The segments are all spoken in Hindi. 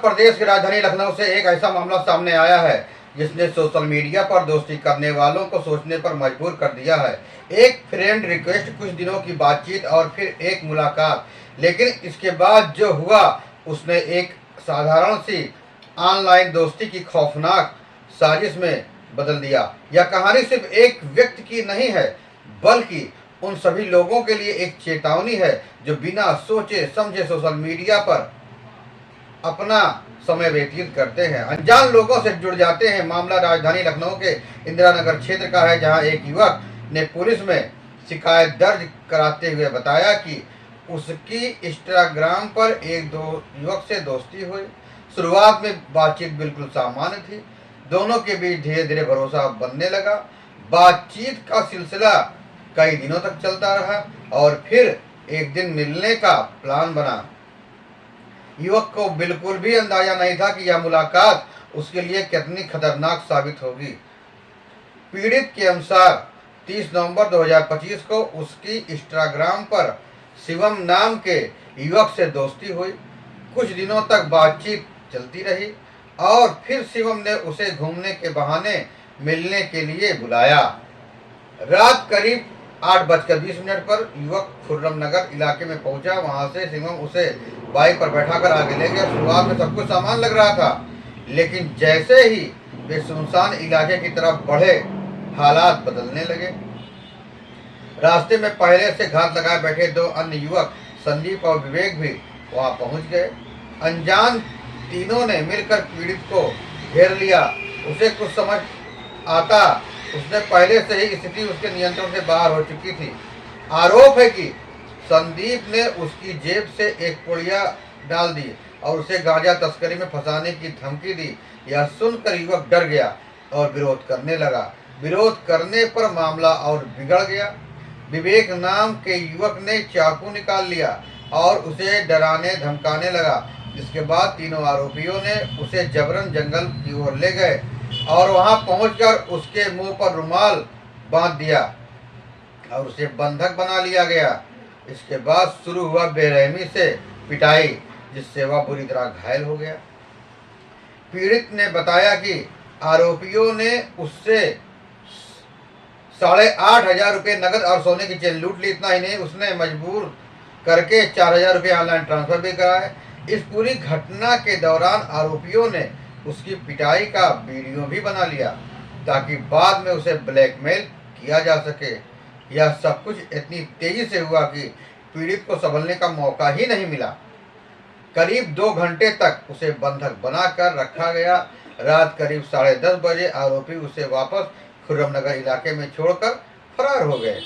प्रदेश की राजधानी लखनऊ से एक ऐसा मामला सामने आया है जिसने सोशल मीडिया पर दोस्ती करने वालों को सोचने पर मजबूर कर दिया है। एक फ्रेंड रिक्वेस्ट, कुछ दिनों की बातचीत और फिर एक मुलाकात, लेकिन इसके बाद जो हुआ उसने एक साधारण सी ऑनलाइन दोस्ती की खौफनाक साजिश में बदल दिया। यह कहानी सिर्फ एक व्यक्ति की नहीं है, बल्कि उन सभी लोगों के लिए एक चेतावनी है जो बिना सोचे समझे सोशल मीडिया पर अपना समय व्यतीत करते हैं, अनजान लोगों से जुड़ जाते हैं। मामला राजधानी लखनऊ के इंदिरा नगर क्षेत्र का है, जहां एक युवक ने पुलिस में शिकायत दर्ज कराते हुए बताया कि उसकी इंस्टाग्राम पर एक दो युवक से दोस्ती हुई। शुरुआत में बातचीत बिल्कुल सामान्य थी, दोनों के बीच धीरे धीरे भरोसा बनने लगा। बातचीत का सिलसिला कई दिनों तक चलता रहा और फिर एक दिन मिलने का प्लान बना। युवक को बिल्कुल भी अंदाजा नहीं था कि यह मुलाकात उसके लिए कितनी खतरनाक साबित होगी। पीड़ित के अनुसार 30 नवंबर 2025 को उसकी इंस्टाग्राम पर शिवम नाम के युवक से दोस्ती हुई। कुछ दिनों तक बातचीत चलती रही और फिर शिवम ने उसे घूमने के बहाने मिलने के लिए बुलाया। रात करीब 8:20 पर युवक खुर्रम नगर इलाके में पहुंचा। वहां से शिवम उसे बाइक पर बैठाकर आगे ले गया। शुरुआत में सब कुछ सामान लग रहा था, लेकिन जैसे ही वे सुनसान इलाके की तरफ बढ़े, हालात बदलने लगे। रास्ते में पहले से घात लगाए बैठे दो अन्य युवक संदीप और विवेक भी वहां पहुंच गए। अनजान तीनों ने मिलकर पीड़ित को घेर लिया। उसे कुछ समझ आता उसने पहले से ही स्थिति उसके नियंत्रण से बाहर हो चुकी थी। आरोप है कि संदीप ने उसकी जेब से एक पुड़िया डाल दी और उसे गांजा तस्करी में फंसाने की धमकी दी। यह सुनकर युवक डर गया और विरोध करने लगा। विरोध करने पर मामला और बिगड़ गया। विवेक नाम के युवक ने चाकू निकाल लिया और उसे डराने धमकाने लगा। जिसके बाद तीनों आरोपियों ने उसे जबरन जंगल की ओर ले गए और वहां पहुंचकर उसके मुंह पर रुमाल बांध दिया और उसे बंधक बना लिया गया। इसके बाद शुरू हुआ बेरहमी से पिटाई, जिससे वह बुरी तरह घायल हो गया। पीड़ित ने बताया कि आरोपियों ने उससे 8,500 रुपये नकद और सोने की चेन लूट ली। इतना ही नहीं, उसने मजबूर करके 4,000 रुपये ऑनलाइन ट्रांसफर भी कराए। इस पूरी घटना के दौरान आरोपियों ने उसकी पिटाई का वीडियो भी बना लिया ताकि बाद में उसे ब्लैकमेल किया जा सके। यह सब कुछ इतनी तेजी से हुआ कि पीड़ित को संभलने का मौका ही नहीं मिला। करीब 2 घंटे तक उसे बंधक बनाकर रखा गया। रात करीब 10:30 बजे आरोपी उसे वापस खुर्रमनगर इलाके में छोड़कर फरार हो गए।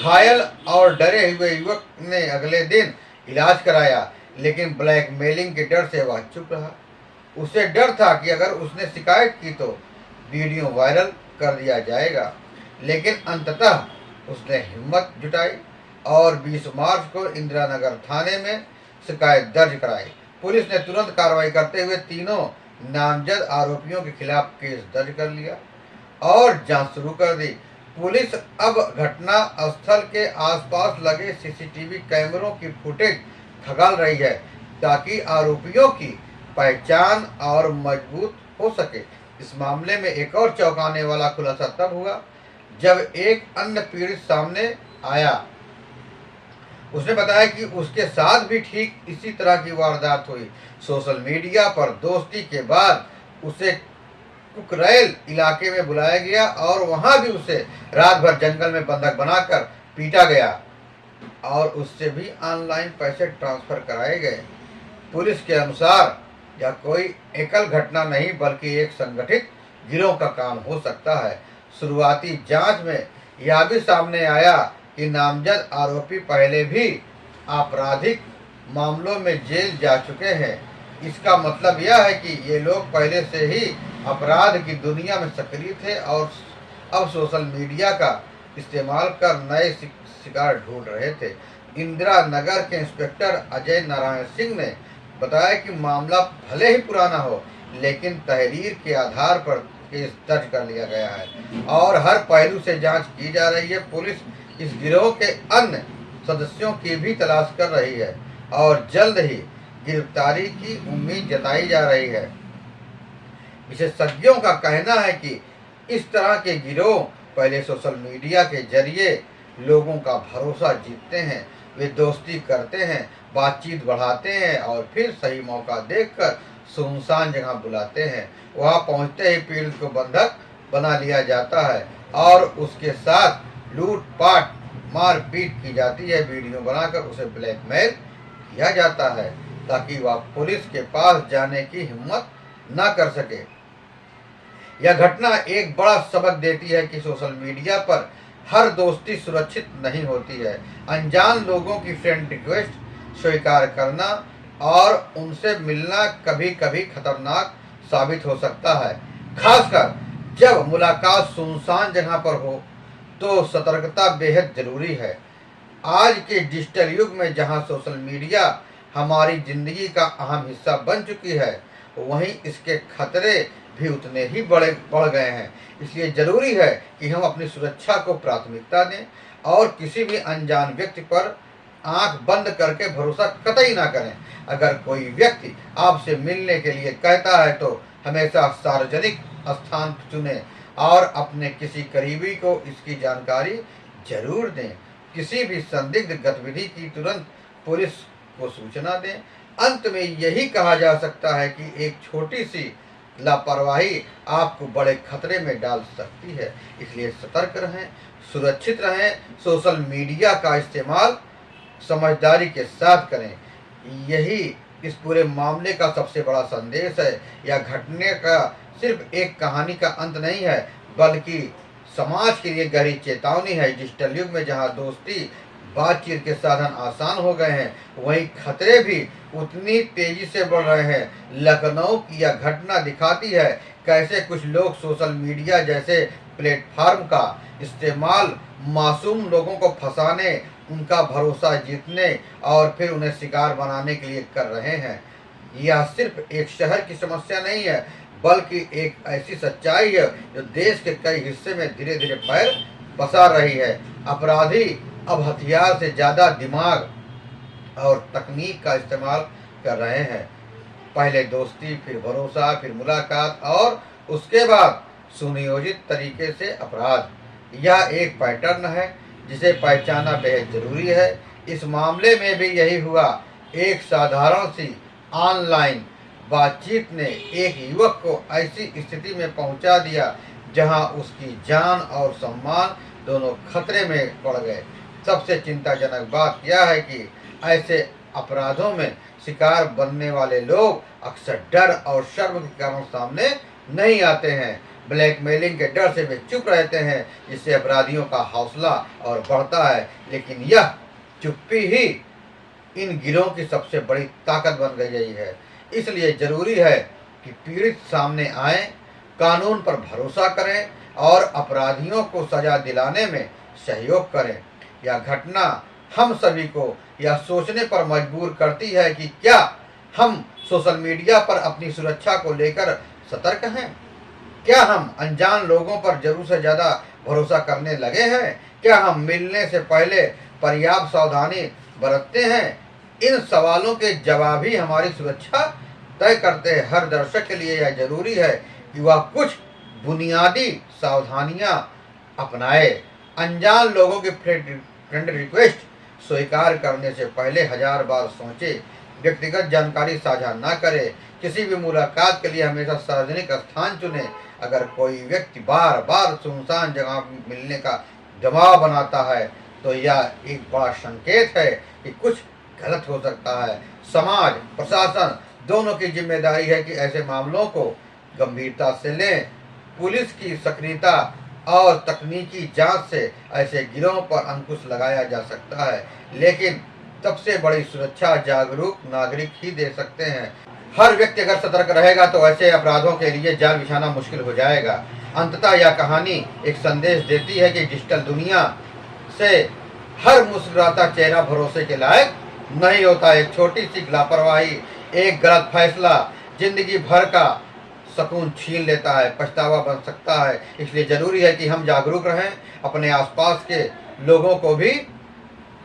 घायल और डरे हुए युवक ने अगले दिन इलाज कराया, लेकिन ब्लैकमेलिंग के डर से वह चुप रहा। उसे डर था कि अगर उसने शिकायत की तो वीडियो वायरल कर दिया जाएगा, लेकिन अंततः उसने हिम्मत जुटाई और 20 मार्च को इंदिरा नगर थाने में शिकायत दर्ज कराई। पुलिस ने तुरंत कार्रवाई करते हुए तीनों नामजद आरोपियों के खिलाफ केस दर्ज कर लिया और जांच शुरू कर दी। पुलिस अब घटना स्थल के आसपास लगे सीसीटीवी कैमरों की फुटेज खंगाल रही है ताकि आरोपियों की पहचान और मजबूत हो सके। इस मामले में एक और चौंकाने वाला खुलासा तब हुआ जब एक अन्य पीड़ित सामने आया। उसने बताया कि उसके साथ भी ठीक इसी तरह की वारदात हुई। सोशल मीडिया पर दोस्ती के बाद उसे कुकरेल इलाके में बुलाया गया और वहां भी उसे रात भर जंगल में बंधक बनाकर पीटा गया और उससे भी ऑनलाइन पैसे ट्रांसफर कराए गए। पुलिस के अनुसार यह कोई एकल घटना नहीं बल्कि एक संगठित गिरोह का काम हो सकता है। शुरुआती जांच में यह भी सामने आया कि नामजद आरोपी पहले भी आपराधिक मामलों में जेल जा चुके हैं। इसका मतलब यह है कि ये लोग पहले से ही अपराध की दुनिया में सक्रिय थे और अब सोशल मीडिया का इस्तेमाल कर नए शिकार ढूंढ रहे थे। इंदिरा नगर के इंस्पेक्टर अजय नारायण सिंह ने बताया कि मामला भले ही पुराना हो, लेकिन तहरीर के आधार पर केस दर्ज कर लिया गया है और हर पहलू से जांच की जा रही है। पुलिस इस गिरोह के अन्य सदस्यों की भी तलाश कर रही है और जल्द ही गिरफ्तारी की उम्मीद जताई जा रही है। विशेषज्ञों का कहना है कि इस तरह के गिरोह पहले सोशल मीडिया के जरिए लोगों का भरोसा जीतते हैं, वे दोस्ती करते हैं, बातचीत बढ़ाते हैं और फिर सही मौका देखकर सुनसान जगह बुलाते हैं। वहां पहुंचते ही पीड़ित को बंधक बना लिया जाता है और उसके साथ लूटपाट मारपीट की जाती है। वीडियो बनाकर उसे ब्लैकमेल किया जाता है ताकि वह पुलिस के पास जाने की हिम्मत न कर सके। यह घटना एक बड़ा सबक देती है कि सोशल मीडिया पर हर दोस्ती सुरक्षित नहीं होती है। अनजान लोगों की फ्रेंड रिक्वेस्ट स्वीकार करना और उनसे मिलना कभी कभी खतरनाक साबित हो सकता है, खासकर जब मुलाकात सुनसान जगह पर हो तो सतर्कता बेहद जरूरी है। आज के डिजिटल युग में जहां सोशल मीडिया हमारी जिंदगी का अहम हिस्सा बन चुकी है, वहीं इसके खतरे भी उतने ही बढ़ गए हैं। इसलिए जरूरी है कि हम अपनी सुरक्षा को प्राथमिकता दें और किसी भी अनजान व्यक्ति पर आंख बंद करके भरोसा कतई ना करें। अगर कोई व्यक्ति आपसे मिलने के लिए कहता है तो हमेशा सार्वजनिक स्थान चुनें और अपने किसी करीबी को इसकी जानकारी जरूर दें। किसी भी संदिग्ध गतिविधि की तुरंत पुलिस को सूचना दें। अंत में यही कहा जा सकता है कि एक छोटी सी लापरवाही आपको बड़े खतरे में डाल सकती है। इसलिए सतर्क रहें, सुरक्षित रहें, सोशल मीडिया का इस्तेमाल समझदारी के साथ करें। यही इस पूरे मामले का सबसे बड़ा संदेश है। यह घटने का सिर्फ एक कहानी का अंत नहीं है, बल्कि समाज के लिए गहरी चेतावनी है। डिजिटल युग में जहां दोस्ती बातचीत के साधन आसान हो गए हैं, वहीं खतरे भी उतनी तेजी से बढ़ रहे हैं। लखनऊ की यह घटना दिखाती है कैसे कुछ लोग सोशल मीडिया जैसे प्लेटफॉर्म का इस्तेमाल मासूम लोगों को फंसाने, उनका भरोसा जीतने और फिर उन्हें शिकार बनाने के लिए कर रहे हैं। यह सिर्फ एक शहर की समस्या नहीं है, बल्कि एक ऐसी सच्चाई है जो देश के कई हिस्से में धीरे धीरे पैर पसार रही है। अपराधी अब हथियार से ज़्यादा दिमाग और तकनीक का इस्तेमाल कर रहे हैं। पहले दोस्ती, फिर भरोसा, फिर मुलाकात और उसके बाद सुनियोजित तरीके से अपराध। यह एक पैटर्न है जिसे पहचानना बेहद जरूरी है। इस मामले में भी यही हुआ। एक साधारण सी ऑनलाइन बातचीत ने एक युवक को ऐसी स्थिति में पहुंचा दिया जहां उसकी जान और सम्मान दोनों खतरे में पड़ गए। सबसे चिंताजनक बात यह है कि ऐसे अपराधों में शिकार बनने वाले लोग अक्सर डर और शर्म के कारण सामने नहीं आते हैं। ब्लैकमेलिंग के डर से वे चुप रहते हैं, जिससे अपराधियों का हौसला और बढ़ता है। लेकिन यह चुप्पी ही इन गिरोह की सबसे बड़ी ताकत बन गई है। इसलिए जरूरी है कि पीड़ित सामने आए, कानून पर भरोसा करें और अपराधियों को सजा दिलाने में सहयोग करें। यह घटना हम सभी को यह सोचने पर मजबूर करती है कि क्या हम सोशल मीडिया पर अपनी सुरक्षा को लेकर सतर्क हैं? क्या हम अनजान लोगों पर जरूर से ज़्यादा भरोसा करने लगे हैं? क्या हम मिलने से पहले पर्याप्त सावधानी बरतते हैं? इन सवालों के जवाब ही हमारी सुरक्षा तय करते हैं। हर दर्शक के लिए यह जरूरी है कि वह कुछ बुनियादी सावधानियां अपनाए। अनजान लोगों की फ्रेंड रिक्वेस्ट स्वीकार करने से पहले 1000 बार सोचे। व्यक्तिगत जानकारी साझा न करें। किसी भी मुलाकात के लिए हमेशा सार्वजनिक स्थान चुनें। अगर कोई व्यक्ति बार बार सुनसान जगह मिलने का दबाव बनाता है तो यह एक बड़ा संकेत है कि कुछ गलत हो सकता है। समाज, प्रशासन दोनों की जिम्मेदारी है कि ऐसे मामलों को गंभीरता से लें। पुलिस की सक्रियता और तकनीकी जांच से ऐसे गिरोह पर अंकुश लगाया जा सकता है, लेकिन सबसे बड़ी सुरक्षा जागरूक नागरिक ही दे सकते हैं। हर व्यक्ति अगर सतर्क रहेगा तो ऐसे अपराधों के लिए जाल बिछाना मुश्किल हो जाएगा। अंततः यह कहानी एक संदेश देती है कि डिजिटल दुनिया से हर मुस्कुराता चेहरा भरोसे के लायक नहीं होता। एक छोटी सी लापरवाही, एक गलत फैसला जिंदगी भर का सुकून छीन लेता है, पछतावा बन सकता है। इसलिए जरूरी है कि हम जागरूक रहें, अपने आसपास के लोगों को भी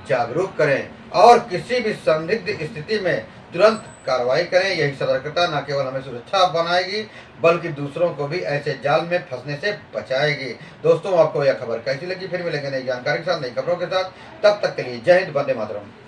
जागरूक करें और किसी भी संदिग्ध स्थिति में तुरंत कार्रवाई करें। यही सतर्कता न केवल हमें सुरक्षा बनाएगी बल्कि दूसरों को भी ऐसे जाल में फंसने से बचाएगी। दोस्तों, आपको यह खबर कैसी लगी? फिर मिलेंगे नई जानकारी के साथ, नई खबरों के साथ। तब तक के लिए जय हिंद, वंदे मातरम।